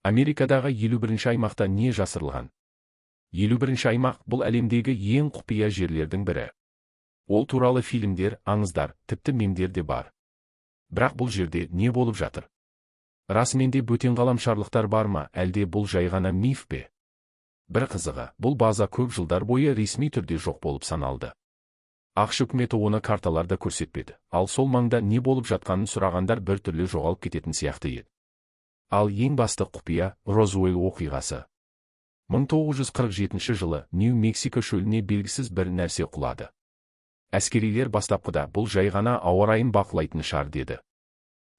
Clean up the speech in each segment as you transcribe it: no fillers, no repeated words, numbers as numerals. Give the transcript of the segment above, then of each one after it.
Америкадағы 51-ші аймақта не жасырылған? 51-ші аймақ бұл әлемдегі ең құпия жерлердің бірі. Ол туралы фильмдер, аңыздар, тіпті мемдер де бар. Бірақ бұл жерде не болып жатыр? Расымен де бөтен ғаламшарлықтар бар ма, әлде бұл жай ғана миф пе? Бір қызығы, бұл база көп жылдар бойы ресми түрде жоқ болып саналды. ақш үкіметі оны карталарда көрсетпеді, ал сол маңда не болып жатқанын сұрағандар бір түрлі жоғалып кететін сияқты еді. Ал ең басты құпия — Розуэлл оқиғасы. 1947 жылы Нью-Мексико шөліне белгісіз бір нәрсе құлады. Әскерилер бастапқыда бұл жай ғана ауа райын бақылайтын шар деді.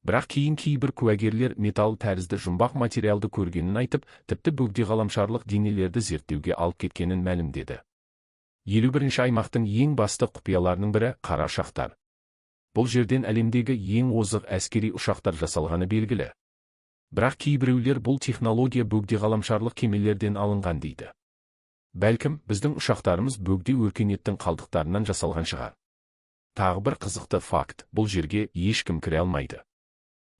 Бірақ кейін кейбір куәгерлер металл тәрізді жұмбақ материалды көргенін айтып, тіпті бөгде ғаламшарлық денелерді зерттеуге алып кеткенін мәлімдеді. 51-ші аймақтың ең басты құпияларының бірі — қара ұшақтар. Бұл жерден әлемдегі ең озық әскери ұшақтар жасалғаны белгілі. Бірақ кейбіреулер бұл технология бөгде ғаламшарлық кемелерден алынған дейді. Бәлкім, біздің ұшақтарымыз бөгде өркениеттің қалдықтарынан жасалған шығар. Тағы бір қызықты факт, бұл жерге ешкім кіре алмайды.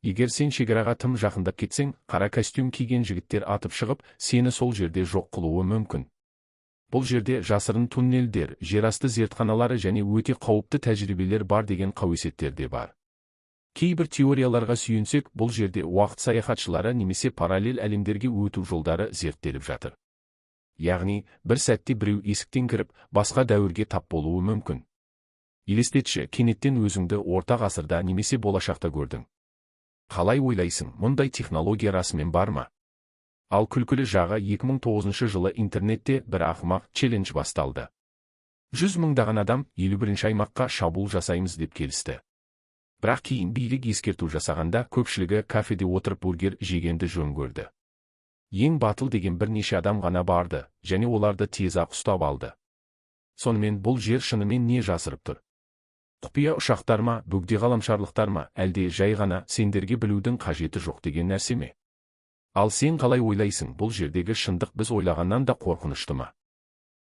Егер сен шекараға тым жақындап кетсең, қара костюм киген жігіттер атып шығып, сені сол жерде жоқ қылуы мүмкін. Бұл жерде жасырын туннелдер, жерасты зертханалары және өте қауіпті тәжірибелер бар деген қауесеттер де бар. Кейбір теорияларға сүйенсек, бұл жерде уақыт саяхатшылары немесе параллель әлемдерге өту жолдары зерттеліп жатыр. Яғни, бір сәтте біреу есіктен кіріп, басқа дәуірге тап болуы мүмкін. Елестетші, кенеттен өзіңді орта ғасырда немесе болашақта көрдің. Қалай ойлайсың, мұндай технология расымен бар ма? Ал күлкілі жағы 2009 жылы интернетте бір ақымақ челлендж басталды. 100 мыңдаған адам 51-ші аймаққа шабуыл жасаймыз деп келісті. Бірақ кейін билік ескерту жасағанда көпшілігі кафеде отырып бургер жегенді жөн көрді. Ең батыл деген бірнеше адам ғана барды, және оларды тез-ақ ұстап алды. Сонымен бұл жер шынымен не жасырып тұр? Құпия ұшақтар ма, бөгде ғаламшарлықтар ма, әлде жай ғана сендерге білудің қажеті жоқ деген нәрсе ме? Ал сен қалай ойлайсың, бұл жердегі шындық біз ойлағаннан да қорқынышты ма?